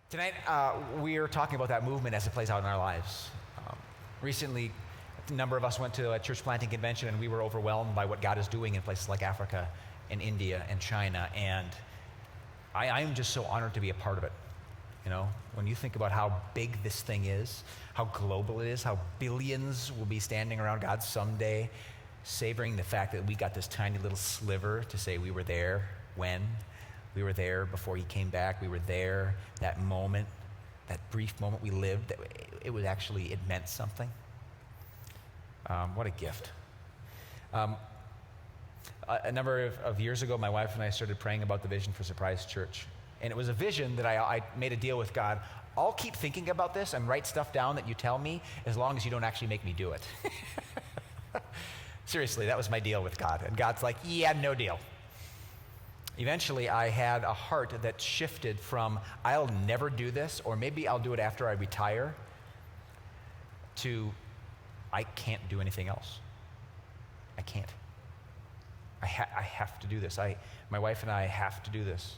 Tonight, we are talking about that movement as it plays out in our lives. Recently, a number of us went to a church planting convention, and we were overwhelmed by what God is doing in places like Africa and India and China. And I am just so honored to be a part of it. You know, when you think about how big this thing is, how global it is, how billions will be standing around God someday, savoring the fact that we got this tiny little sliver to say we were there when. We were there before he came back. We were there, that moment, that brief moment we lived. It meant something. What a gift. A number of years ago, my wife and I started praying about the vision for Surprise Church. And it was a vision that I made a deal with God. I'll keep thinking about this and write stuff down that you tell me as long as you don't actually make me do it. Seriously, that was my deal with God. And God's like, yeah, no deal. Eventually, I had a heart that shifted from, I'll never do this, or maybe I'll do it after I retire, to, I can't do anything else. I can't. I have to do this. My wife and I have to do this.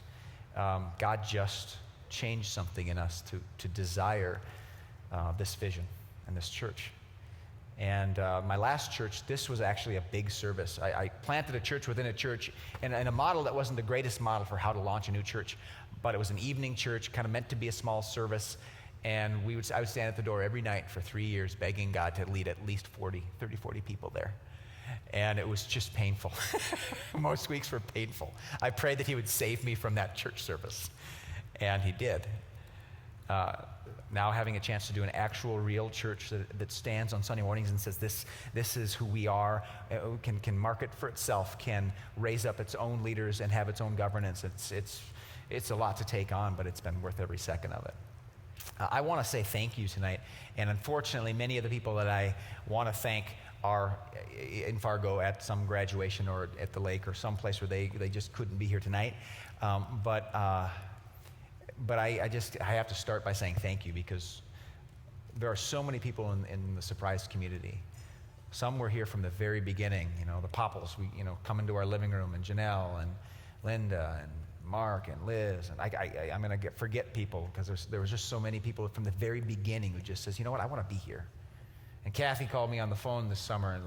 God just changed something in us to desire this vision and this church. And my last church, this was actually a big service. I planted a church within a church, and a model that wasn't the greatest model for how to launch a new church, but it was an evening church, kind of meant to be a small service. And I would stand at the door every night for 3 years begging God to lead at least 40 people there. And it was just painful. Most weeks were painful. I prayed that he would save me from that church service, and he did. Now having a chance to do an actual real church that stands on Sunday mornings and says this is who we are, can market for itself, can raise up its own leaders and have its own governance. It's a lot to take on, but it's been worth every second of it. I want to say thank you tonight, and unfortunately many of the people that I want to thank are in Fargo at some graduation or at the lake or someplace where they just couldn't be here tonight. But I have to start by saying thank you, because there are so many people in the Surprise community. Some were here from the very beginning. You know, the Popples, come into our living room, and Janelle and Linda and Mark and Liz, and I'm going to forget people because there was just so many people from the very beginning who just says, you know what, I want to be here. And Kathy called me on the phone this summer and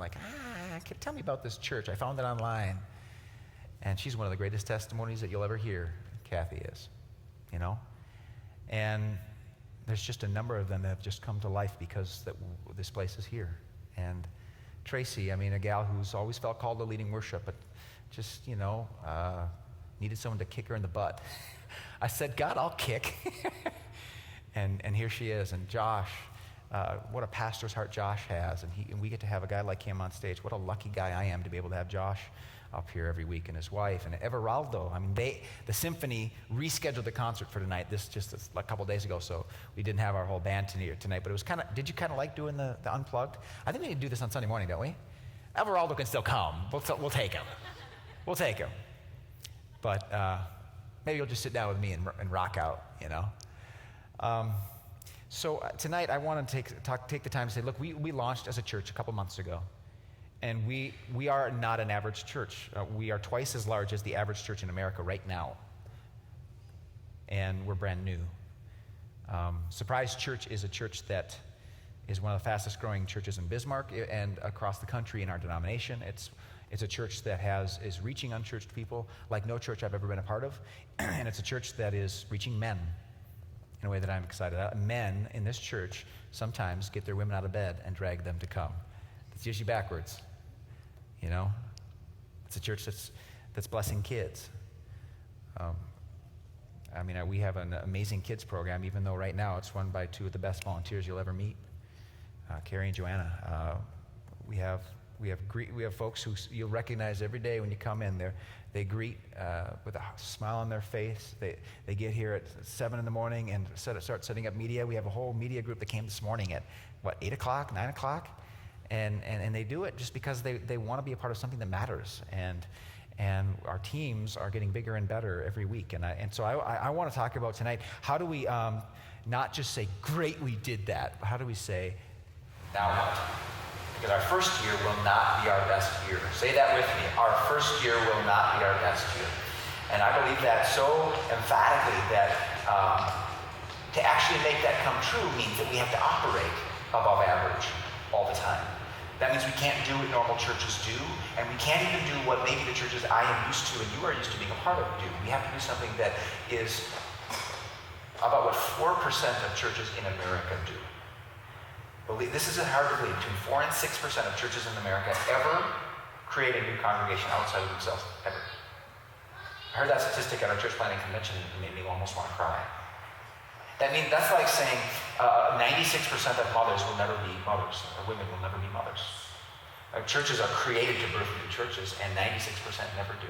tell me about this church. I found it online. And she's one of the greatest testimonies that you'll ever hear, Kathy is. You know? And there's just a number of them that have just come to life because this place is here. And Tracy, a gal who's always felt called to leading worship, but just, needed someone to kick her in the butt. I said, God, I'll kick. and here she is. And Josh, what a pastor's heart Josh has. And we get to have a guy like him on stage. What a lucky guy I am to be able to have Josh up here every week, and his wife, and Everaldo. The symphony rescheduled the concert for tonight, just a couple days ago, so we didn't have our whole band here tonight, but it was did you like doing the unplugged? I think we need to do this on Sunday morning, don't we? Everaldo can still come. We'll take him. We'll take him. But maybe you'll just sit down with me and rock out, So tonight I want to take the time to say, look, we launched as a church a couple months ago. And we are not an average church. We are twice as large as the average church in America right now. And we're brand new. Surprise Church is a church that is one of the fastest growing churches in Bismarck and across the country in our denomination. It's a church that is reaching unchurched people like no church I've ever been a part of. And it's a church that is reaching men in a way that I'm excited about. Men in this church sometimes get their women out of bed and drag them to come. It's usually backwards. It's a church that's blessing kids. We have an amazing kids program, even though right now it's run by two of the best volunteers you'll ever meet, Carrie and Joanna. We have folks who you'll recognize every day when you come in. They greet with a smile on their face. They get here at 7 in the morning and start setting up media. We have a whole media group that came this morning at 8 o'clock, 9 o'clock. And they do it just because they want to be a part of something that matters. And our teams are getting bigger and better every week. And so I want to talk about tonight, how do we not just say, great, we did that, but how do we say, now what? Because our first year will not be our best year. Say that with me. Our first year will not be our best year. And I believe that so emphatically that To actually make that come true means that we have to operate above average all the time. That means we can't do what normal churches do, and we can't even do what maybe the churches I am used to and you are used to being a part of do. We have to do something that is about what 4% of churches in America do. This is hard to believe. Between 4 and 6% of churches in America ever create a new congregation outside of themselves, ever. I heard that statistic at our church planning convention and it made me almost want to cry. That's like saying 96% of mothers will never be mothers, or women will never be mothers. Churches are created to birth new churches, and 96% never do.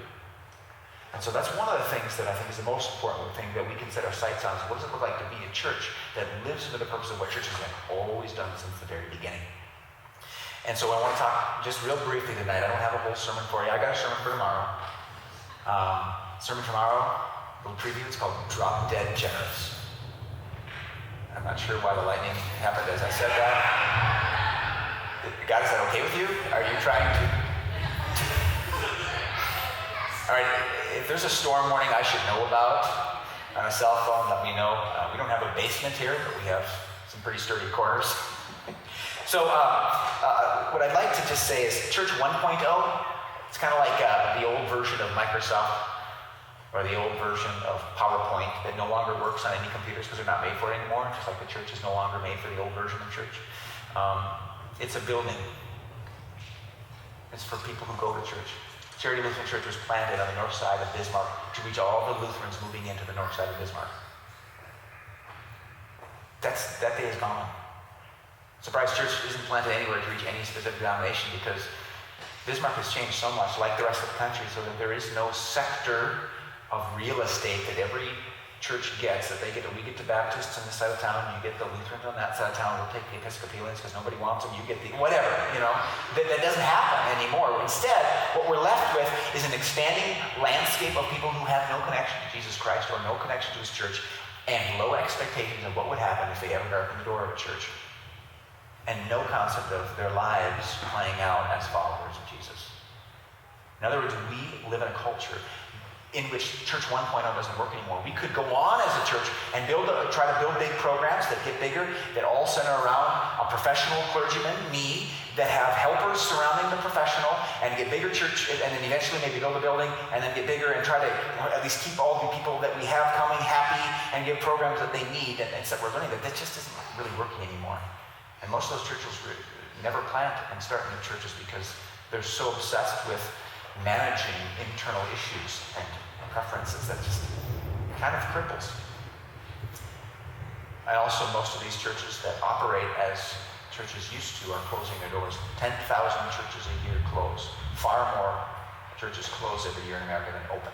And so that's one of the things that I think is the most important thing that we can set our sights on is what does it look like to be a church that lives into the purpose of what churches have always done since the very beginning. And so I want to talk just real briefly tonight. I don't have a whole sermon for you. I got a sermon for tomorrow. Sermon tomorrow, a little preview, it's called Drop Dead Generous. I'm not sure why the lightning happened as I said that. God, is that okay with you? Are you trying to... All right, if there's a storm warning I should know about on a cell phone, let me know. We don't have a basement here, but we have some pretty sturdy corners. So what I'd like to just say is Church 1.0, it's kind of like the old version of Microsoft or the old version of PowerPoint that no longer works on any computers because they're not made for it anymore, just like the church is no longer made for the old version of church. It's a building. It's for people who go to church. Charity Lutheran Church was planted on the north side of Bismarck to reach all the Lutherans moving into the north side of Bismarck. That day is gone. Surprise Church isn't planted anywhere to reach any specific denomination because Bismarck has changed so much, like the rest of the country, so that there is no sector of real estate that every church gets, that we get the Baptists on this side of town, you get the Lutherans on that side of town, we'll take the Episcopalians because nobody wants them, you get the whatever, that doesn't happen anymore. Instead, what we're left with is an expanding landscape of people who have no connection to Jesus Christ or no connection to his church and low expectations of what would happen if they ever darkened the door of a church, and no concept of their lives playing out as followers of Jesus. In other words, we live in a culture in which Church 1.0 doesn't work anymore. We could go on as a church and try to build big programs that get bigger, that all center around a professional clergyman, me, that have helpers surrounding the professional, and get bigger church, and then eventually maybe build a building, and then get bigger and try to at least keep all the people that we have coming happy and give programs that they need, and so we're learning that just isn't really working anymore. And most of those churches never plant and start new churches because they're so obsessed with managing internal issues and preferences that just kind of cripples. And also most of these churches that operate as churches used to are closing their doors. 10,000 churches a year close. Far more churches close every year in America than open.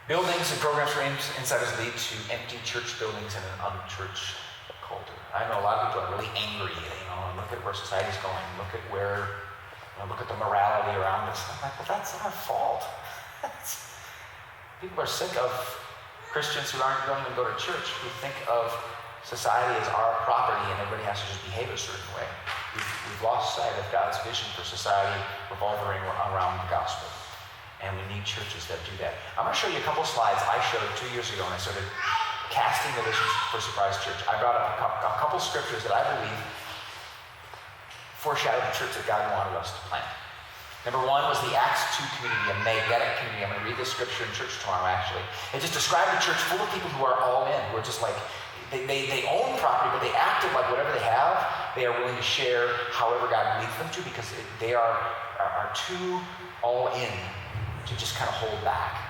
Buildings and programs for insiders lead to empty church buildings and an unchurched culture. I know a lot of people are really angry, look at where society's going, look at the morality around us. I'm like, well, that's our fault. People are sick of Christians who aren't going to go to church, who think of society as our property and everybody has to just behave a certain way. We've lost sight of God's vision for society revolving around the gospel. And we need churches that do that. I'm going to show you a couple slides I showed 2 years ago when I started casting the vision for Surprise Church. I brought up a couple scriptures that I believe foreshadowed the church that God wanted us to plant. Number one was the Acts 2 community, a magnetic community. I'm going to read this scripture in church tomorrow, actually. It just described a church full of people who are all in, who are just like, they own property, but they acted like whatever they have, they are willing to share however God leads them to, because they are too all in to just kind of hold back.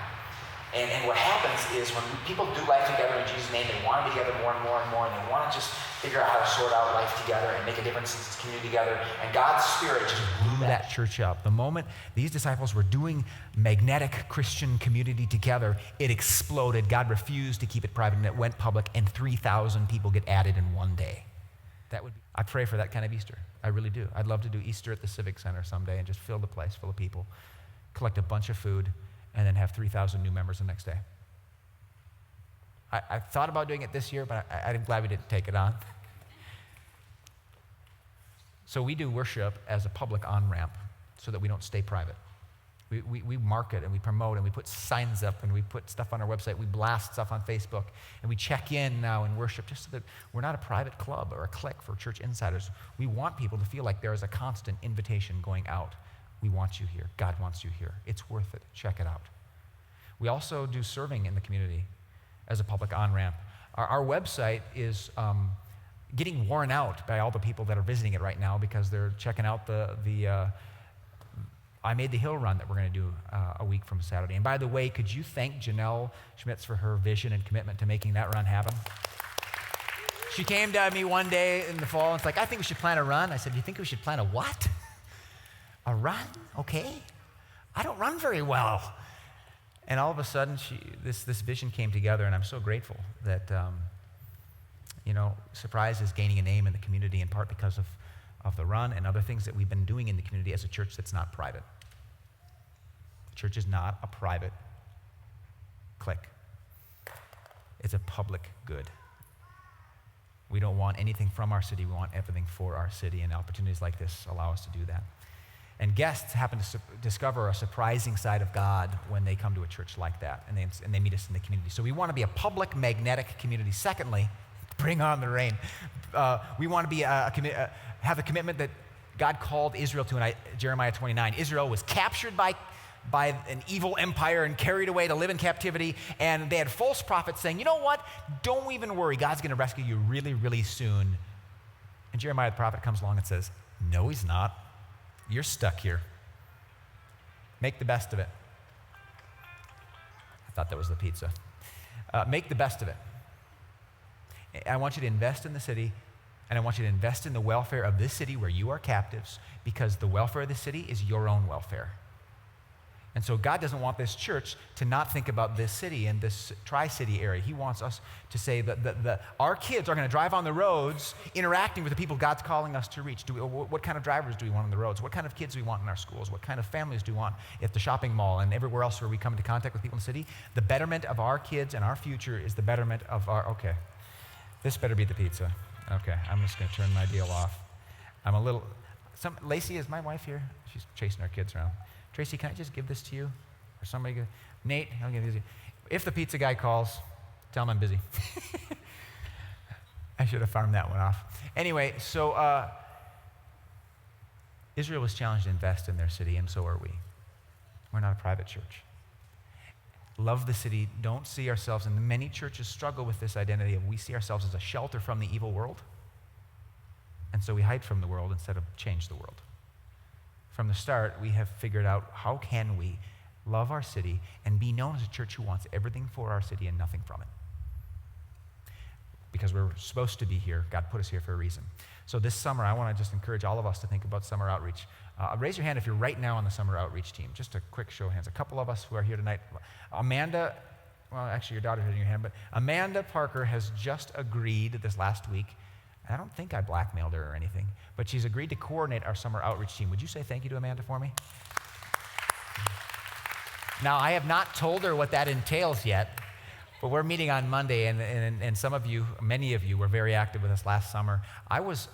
And what happens is when people do life together in Jesus' name, they want to be together more and more and more, and they want to just figure out how to sort out life together and make a difference in this community together. And God's Spirit just blew that church up. The moment these disciples were doing magnetic Christian community together, it exploded. God refused to keep it private, and it went public, and 3,000 people get added in one day. I pray for that kind of Easter. I really do. I'd love to do Easter at the Civic Center someday and just fill the place full of people, collect a bunch of food, and then have 3,000 new members the next day. I thought about doing it this year, but I'm glad we didn't take it on. So we do worship as a public on-ramp so that we don't stay private. We market and we promote and we put signs up and we put stuff on our website. We blast stuff on Facebook and we check in now in worship just so that we're not a private club or a clique for church insiders. We want people to feel like there is a constant invitation going out. We want you here. God wants you here. It's worth it. Check it out. We also do serving in the community as a public on-ramp. Our website is getting worn out by all the people that are visiting it right now because they're checking out the I Made the Hill run that we're going to do a week from Saturday. And by the way, could you thank Janelle Schmitz for her vision and commitment to making that run happen? She came to me one day in the fall and it's like, I think we should plan a run. I said, you think we should plan a what? A run? Okay. I don't run very well. And all of a sudden, this vision came together, and I'm so grateful that, Surprise is gaining a name in the community in part because of the run and other things that we've been doing in the community as a church that's not private. The church is not a private clique. It's a public good. We don't want anything from our city. We want everything for our city, and opportunities like this allow us to do that. And guests happen to discover a surprising side of God when they come to a church like that, and they meet us in the community. So we want to be a public, magnetic community. Secondly, bring on the rain. We want to be have a commitment that God called Israel to in Jeremiah 29. Israel was captured by an evil empire and carried away to live in captivity, and they had false prophets saying, you know what, don't even worry, God's going to rescue you really, really soon. And Jeremiah the prophet comes along and says, no, he's not. You're stuck here. Make the best of it. I thought that was the pizza. Make the best of it. I want you to invest in the city, and I want you to invest in the welfare of this city where you are captives, because the welfare of the city is your own welfare. And so God doesn't want this church to not think about this city and this Tri-City area. He wants us to say that our kids are going to drive on the roads interacting with the people God's calling us to reach. What kind of drivers do we want on the roads? What kind of kids do we want in our schools? What kind of families do we want at the shopping mall and everywhere else where we come into contact with people in the city? The betterment of our kids and our future is the betterment of our, okay, this better be the pizza. Okay, I'm just going to turn my deal off. Lacey, is my wife here? She's chasing our kids around. Tracy, can I just give this to you? Or somebody, Nate, I'll give this to you. If the pizza guy calls, tell him I'm busy. I should have farmed that one off. Anyway, so Israel was challenged to invest in their city, and so are we. We're not a private church. Love the city. Don't see ourselves, and many churches struggle with this identity of we see ourselves as a shelter from the evil world, and so we hide from the world instead of change the world. From the start, we have figured out how can we love our city and be known as a church who wants everything for our city and nothing from it. Because we're supposed to be here. God put us here for a reason. So this summer, I want to just encourage all of us to think about summer outreach. Raise your hand if you're right now on the summer outreach team. Just a quick show of hands. A couple of us who are here tonight. Amanda, well, actually your daughter's in your hand, but Amanda Parker has just agreed this last week. I don't think I blackmailed her or anything, but she's agreed to coordinate our summer outreach team. Would you say thank you to Amanda for me? Now, I have not told her what that entails yet, but we're meeting on Monday, and some of you, many of you, were very active with us last summer. I was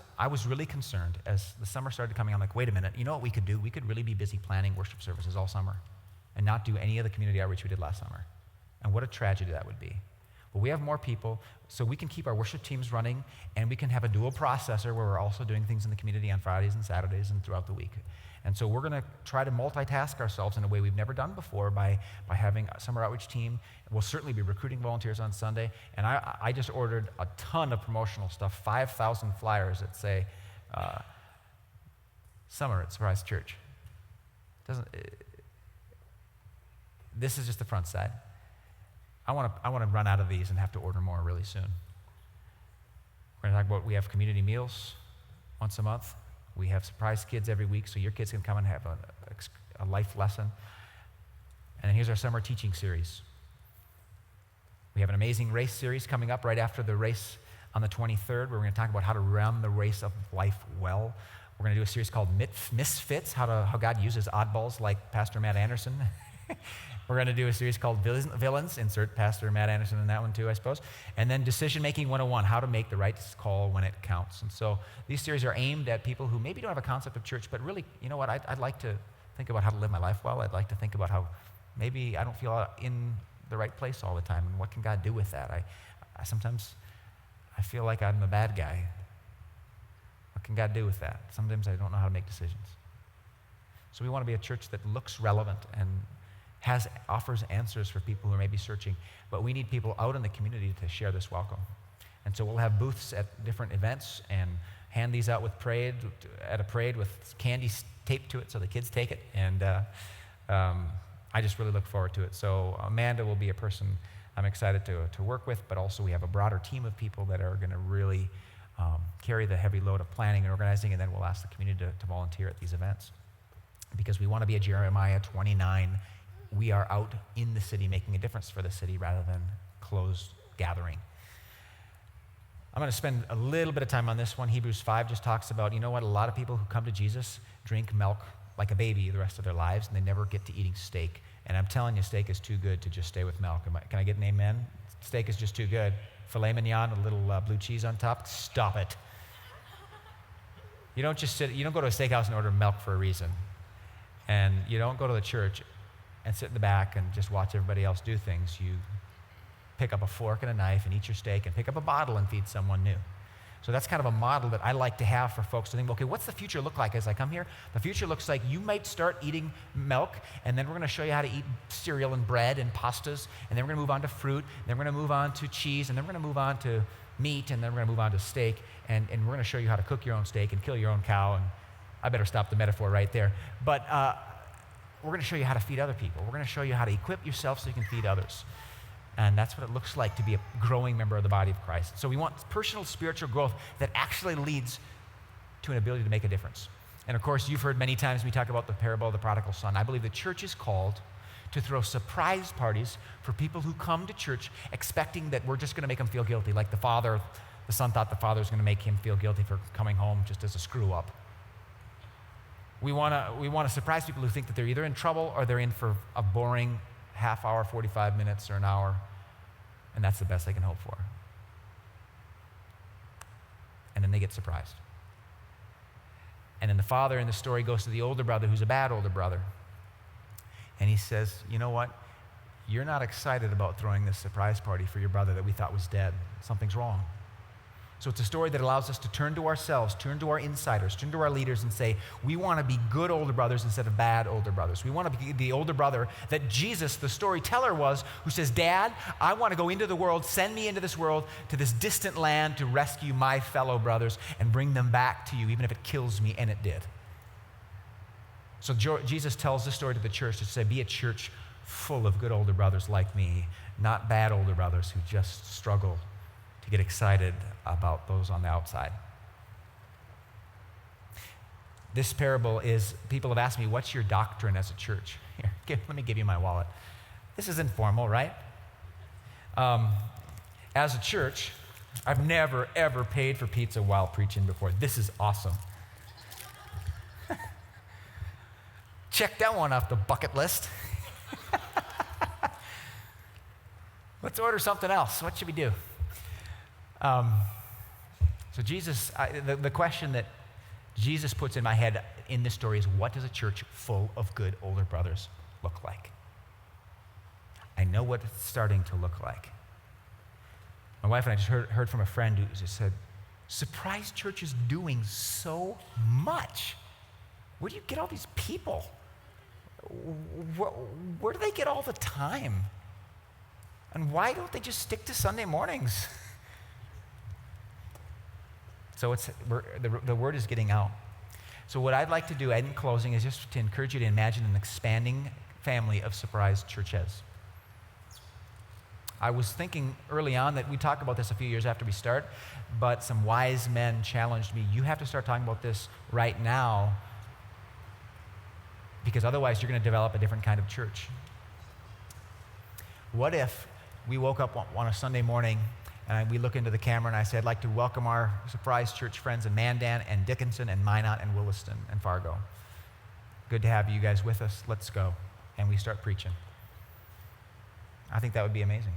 really concerned as the summer started coming. I'm like, wait a minute, you know what we could do? We could really be busy planning worship services all summer and not do any of the community outreach we did last summer. And what a tragedy that would be. But we have more people, so we can keep our worship teams running, and we can have a dual processor where we're also doing things in the community on Fridays and Saturdays and throughout the week. And so we're going to try to multitask ourselves in a way we've never done before by having a summer outreach team. We'll certainly be recruiting volunteers on Sunday, and I just ordered a ton of promotional stuff, 5,000 flyers that say, Summer at Surprise Church. This is just the front side. I want to run out of these and have to order more really soon. We're going to talk about, we have community meals once a month. We have surprise kids every week, so your kids can come and have a life lesson. And then here's our summer teaching series. We have an amazing race series coming up right after the race on the 23rd, where we're going to talk about how to run the race of life well. We're going to do a series called Misfits, how God uses oddballs like Pastor Matt Anderson. We're going to do a series called Villains, insert Pastor Matt Anderson in that one too, I suppose. And then Decision Making 101, how to make the right call when it counts. And so these series are aimed at people who maybe don't have a concept of church, but really, you know what, I'd like to think about how to live my life well. I'd like to think about how maybe I don't feel in the right place all the time, and what can God do with that? I sometimes feel like I'm the bad guy. What can God do with that? Sometimes I don't know how to make decisions. So we want to be a church that looks relevant and offers answers for people who are maybe searching, but we need people out in the community to share this welcome. And so we'll have booths at different events and hand these out at a parade with candy taped to it so the kids take it. And I just really look forward to it. So Amanda will be a person I'm excited to work with, but also we have a broader team of people that are going to really carry the heavy load of planning and organizing, and then we'll ask the community to volunteer at these events. Because we want to be a Jeremiah 29. We are out in the city making a difference for the city rather than closed gathering. I'm going to spend a little bit of time on this one. Hebrews 5 just talks about, you know what, a lot of people who come to Jesus drink milk like a baby the rest of their lives, and they never get to eating steak. And I'm telling you, steak is too good to just stay with milk. Can I get an amen? Steak is just too good. Filet mignon, a little blue cheese on top, stop it. You don't go to a steakhouse and order milk for a reason. And you don't go to the church and sit in the back and just watch everybody else do things. You pick up a fork and a knife and eat your steak and pick up a bottle and feed someone new. So that's kind of a model that I like to have for folks to think, okay, what's the future look like as I come here? The future looks like you might start eating milk, and then we're going to show you how to eat cereal and bread and pastas, and then we're going to move on to fruit, and then we're going to move on to cheese, and then we're going to move on to meat, and then we're going to move on to steak, and we're going to show you how to cook your own steak and kill your own cow, and I better stop the metaphor right there. But we're going to show you how to feed other people. We're going to show you how to equip yourself so you can feed others. And that's what it looks like to be a growing member of the body of Christ. So we want personal spiritual growth that actually leads to an ability to make a difference. And of course, you've heard many times we talk about the parable of the prodigal son. I believe the church is called to throw surprise parties for people who come to church expecting that we're just going to make them feel guilty, like the son thought the father was going to make him feel guilty for coming home just as a screw up. We want to surprise people who think that they're either in trouble or they're in for a boring half hour, 45 minutes, or an hour, and that's the best they can hope for. And then they get surprised. And then the father in the story goes to the older brother, who's a bad older brother, and he says, you know what? You're not excited about throwing this surprise party for your brother that we thought was dead. Something's wrong. So it's a story that allows us to turn to ourselves, turn to our insiders, turn to our leaders and say, we want to be good older brothers instead of bad older brothers. We want to be the older brother that Jesus, the storyteller, was, who says, Dad, I want to go into the world, send me into this world, to this distant land to rescue my fellow brothers and bring them back to you, even if it kills me, and it did. So Jesus tells this story to the church to say, be a church full of good older brothers like me, not bad older brothers who just struggle to get excited about those on the outside. This parable is, people have asked me, what's your doctrine as a church? Here, let me give you my wallet. This is informal, right? As a church, I've never, ever paid for pizza while preaching before. This is awesome. Check that one off the bucket list. Let's order something else. What should we do? So Jesus, the question that Jesus puts in my head in this story is, what does a church full of good older brothers look like? I know what it's starting to look like. My wife and I just heard from a friend who just said, Surprise Church is doing so much. Where do you get all these people? Where do they get all the time? And why don't they just stick to Sunday mornings? So the word is getting out. So what I'd like to do in closing is just to encourage you to imagine an expanding family of Surprise Churches. I was thinking early on that we'd talk about this a few years after we start, but some wise men challenged me, you have to start talking about this right now, because otherwise you're going to develop a different kind of church. What if we woke up on a Sunday morning and we look into the camera and I say, I'd like to welcome our Surprise Church friends in Mandan and Dickinson and Minot and Williston and Fargo. Good to have you guys with us. Let's go. And we start preaching. I think that would be amazing.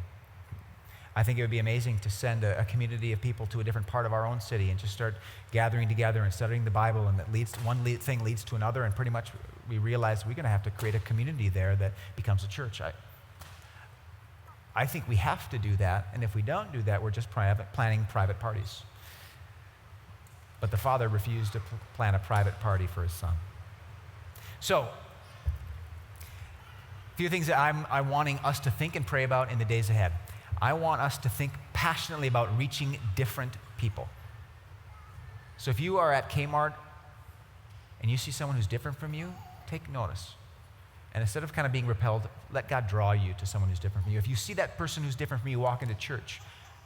I think it would be amazing to send a community of people to a different part of our own city and just start gathering together and studying the Bible, and that thing leads to another, and pretty much we realize we're going to have to create a community there that becomes a church. I think we have to do that, and if we don't do that, we're just planning private parties. But the Father refused to plan a private party for his Son. So, a few things that I'm wanting us to think and pray about in the days ahead. I want us to think passionately about reaching different people. So if you are at Kmart and you see someone who's different from you, take notice. And instead of kind of being repelled, let God draw you to someone who's different from you. If you see that person who's different from you walk into church,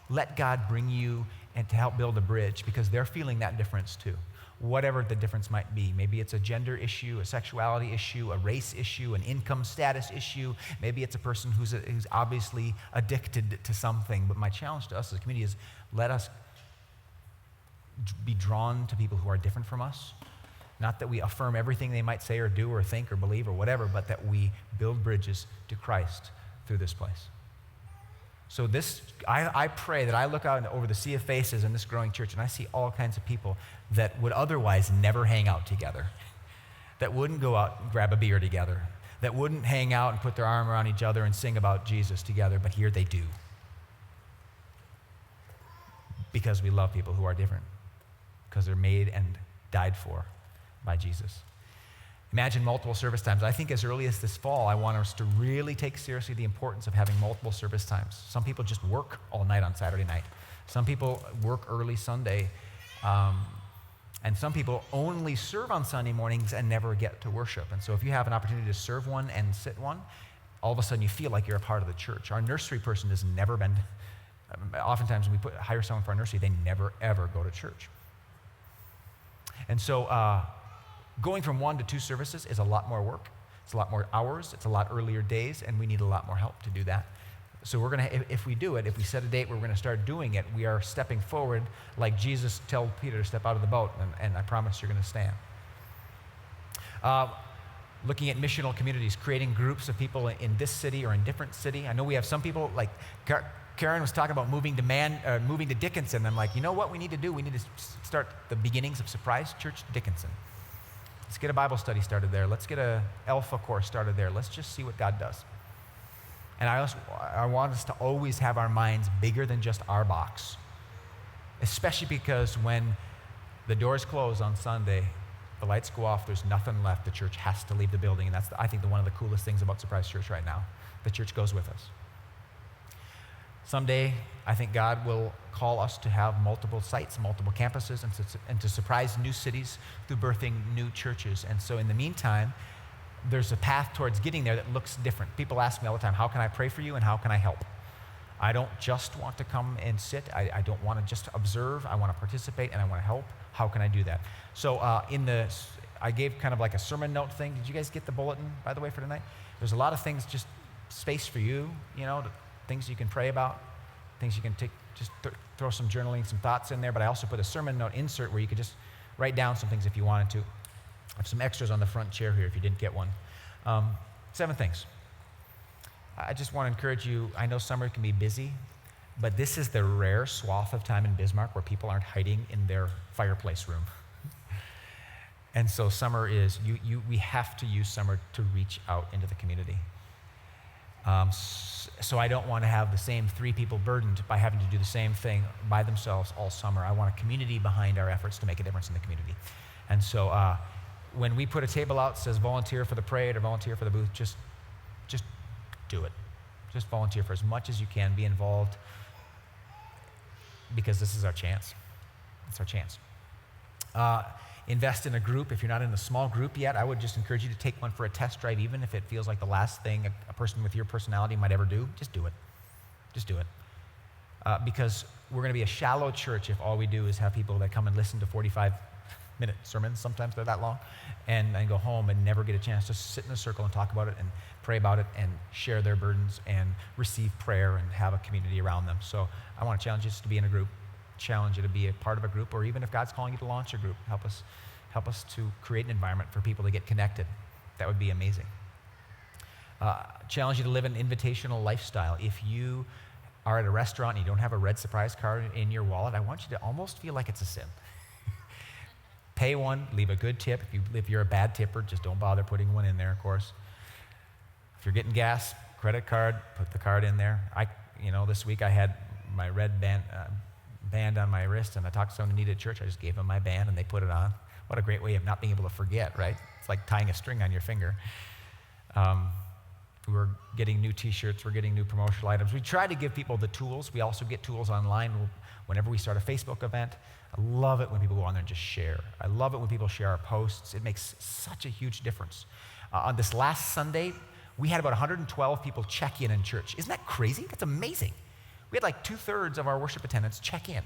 let God bring you and to help build a bridge, because they're feeling that difference too. Whatever the difference might be. Maybe it's a gender issue, a sexuality issue, a race issue, an income status issue. Maybe it's a person who's obviously addicted to something. But my challenge to us as a community is, let us be drawn to people who are different from us. Not that we affirm everything they might say or do or think or believe or whatever, but that we build bridges to Christ through this place. So I pray that I look out over the sea of faces in this growing church, and I see all kinds of people that would otherwise never hang out together, that wouldn't go out and grab a beer together, that wouldn't hang out and put their arm around each other and sing about Jesus together, but here they do. Because we love people who are different, because they're made and died for by Jesus. Imagine multiple service times. I think as early as this fall, I want us to really take seriously the importance of having multiple service times. Some people just work all night on Saturday night. Some people work early Sunday. And some people only serve on Sunday mornings and never get to worship. And so if you have an opportunity to serve one and sit one, all of a sudden you feel like you're a part of the church. Our nursery person has never been, oftentimes when we hire someone for our nursery, they never ever go to church. And so going from 1 to 2 services is a lot more work. It's a lot more hours. It's a lot earlier days, and we need a lot more help to do that. So we're going to, if we do it, if we set a date where we're going to start doing it, we are stepping forward like Jesus told Peter to step out of the boat, and I promise you're going to stand. Looking at missional communities, creating groups of people in this city or in different city. I know we have some people, like Karen was talking about moving to Dickinson. I'm like, you know what we need to do? We need to start the beginnings of Surprise Church Dickinson. Let's get a Bible study started there. Let's get a Alpha course started there. Let's just see what God does. And I want us to always have our minds bigger than just our box, especially because when the doors close on Sunday, the lights go off, there's nothing left. The church has to leave the building, and that's, I think, one of the coolest things about Surprise Church right now. The church goes with us. Someday, I think God will call us to have multiple sites, multiple campuses, and to surprise new cities through birthing new churches. And so in the meantime, there's a path towards getting there that looks different. People ask me all the time, how can I pray for you and how can I help? I don't just want to come and sit. I don't want to just observe. I want to participate and I want to help. How can I do that? So I gave kind of like a sermon note thing. Did you guys get the bulletin, by the way, for tonight? There's a lot of things, just space for you, things you can pray about, things you can take, just throw some journaling, some thoughts in there. But I also put a sermon note insert where you could just write down some things if you wanted to. I have some extras on the front chair here if you didn't get one. 7 things. I just want to encourage you. I know summer can be busy, but this is the rare swath of time in Bismarck where people aren't hiding in their fireplace room. And so summer is, we have to use summer to reach out into the community. So I don't want to have the same 3 people burdened by having to do the same thing by themselves all summer. I want a community behind our efforts to make a difference in the community. And so when we put a table out that says volunteer for the parade or volunteer for the booth, just do it. Just volunteer for as much as you can. Be involved, because this is our chance. It's our chance. Invest in a group. If you're not in a small group yet, I would just encourage you to take one for a test drive, even if it feels like the last thing a person with your personality might ever do. Just do it. Just do it. Because we're going to be a shallow church if all we do is have people that come and listen to 45-minute sermons, sometimes they're that long, and go home and never get a chance to sit in a circle and talk about it and pray about it and share their burdens and receive prayer and have a community around them. So I want to challenge us to be in a group, challenge you to be a part of a group, or even if God's calling you to launch a group, help us to create an environment for people to get connected. That would be amazing. Challenge you to live an invitational lifestyle. If you are at a restaurant and you don't have a red surprise card in your wallet, I want you to almost feel like it's a sin. Pay one, leave a good tip. If you're a bad tipper, just don't bother putting one in there, of course. If you're getting gas, credit card, put the card in there. This week I had my red band on my wrist, and I talked to someone who needed church. I just gave them my band, and they put it on. What a great way of not being able to forget, right? It's like tying a string on your finger. We're getting new T-shirts. We're getting new promotional items. We try to give people the tools. We also get tools online whenever we start a Facebook event. I love it when people go on there and just share. I love it when people share our posts. It makes such a huge difference. On this last Sunday, we had about 112 people check in church. Isn't that crazy? That's amazing. We had like 2/3 of our worship attendants check in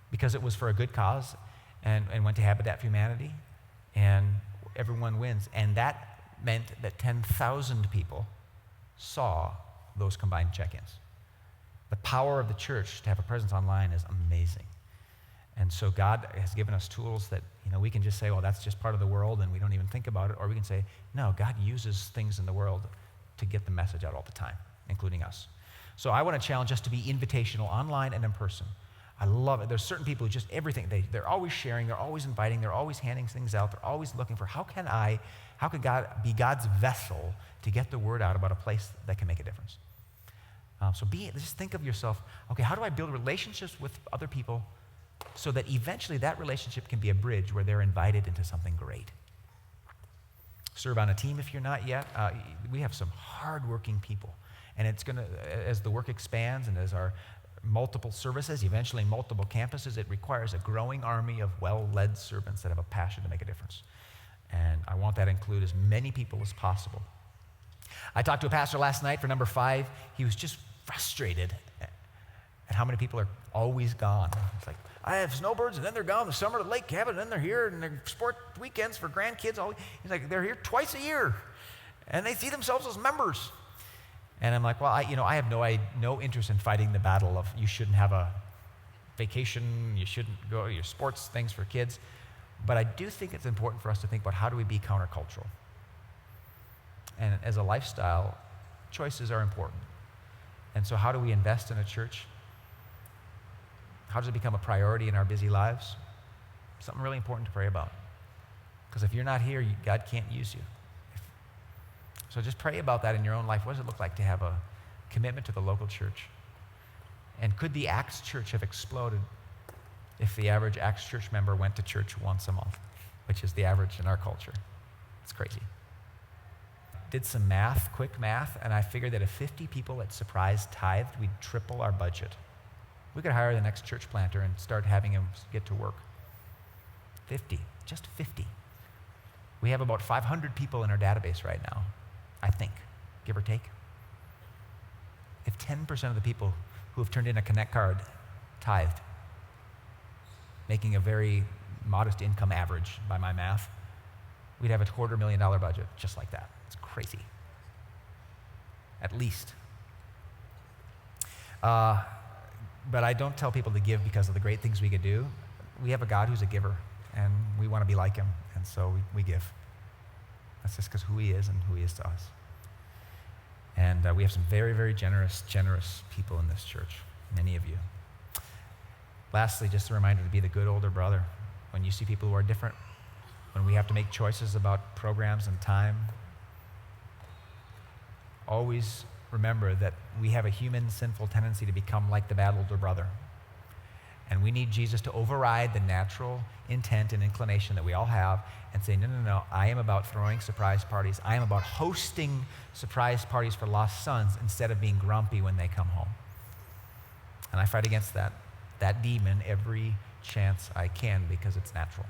because it was for a good cause and went to Habitat for Humanity, and everyone wins. And that meant that 10,000 people saw those combined check-ins. The power of the church to have a presence online is amazing. And so God has given us tools that, we can just say, well, that's just part of the world and we don't even think about it. Or we can say, no, God uses things in the world to get the message out all the time, including us. So I want to challenge us to be invitational online and in person. I love it. There's certain people who just everything, they're always sharing, they're always inviting, they're always handing things out, they're always looking for how could God be God's vessel to get the word out about a place that can make a difference. Just think of yourself, okay, how do I build relationships with other people so that eventually that relationship can be a bridge where they're invited into something great? Serve on a team if you're not yet. We have some hardworking people. And it's going to, as the work expands and as our multiple services, eventually multiple campuses, it requires a growing army of well-led servants that have a passion to make a difference. And I want that to include as many people as possible. I talked to a pastor last night for number 5. He was just frustrated at how many people are always gone. It's like, I have snowbirds, and then they're gone in the summer to the lake cabin, and then they're here, and they're sport weekends for grandkids. He's like, they're here twice a year, and they see themselves as members. And I'm like, well, I have no interest in fighting the battle of you shouldn't have a vacation, you shouldn't go to your sports things for kids. But I do think it's important for us to think about how do we be countercultural. And as a lifestyle, choices are important. And so how do we invest in a church? How does it become a priority in our busy lives? Something really important to pray about. Because if you're not here, God can't use you. So just pray about that in your own life. What does it look like to have a commitment to the local church? And could the Acts church have exploded if the average Acts church member went to church once a month, which is the average in our culture? It's crazy. Did some math, quick math, and I figured that if 50 people at Surprise tithed, we'd triple our budget. We could hire the next church planter and start having him get to work. 50, just 50. We have about 500 people in our database right now, I think, give or take. If 10% of the people who have turned in a Connect card tithed, making a very modest income average by my math, we'd have a $250,000 budget just like that. It's crazy. At least. But I don't tell people to give because of the great things we could do. We have a God who's a giver, and we want to be like him, and so we give. That's just because who he is and who he is to us. And we have some very, very generous people in this church, many of you. Lastly, just a reminder to be the good older brother. When you see people who are different, when we have to make choices about programs and time, always remember that we have a human sinful tendency to become like the bad older brother. And we need Jesus to override the natural intent and inclination that we all have and say, no, I am about throwing surprise parties. I am about hosting surprise parties for lost sons instead of being grumpy when they come home. And I fight against that demon every chance I can because it's natural.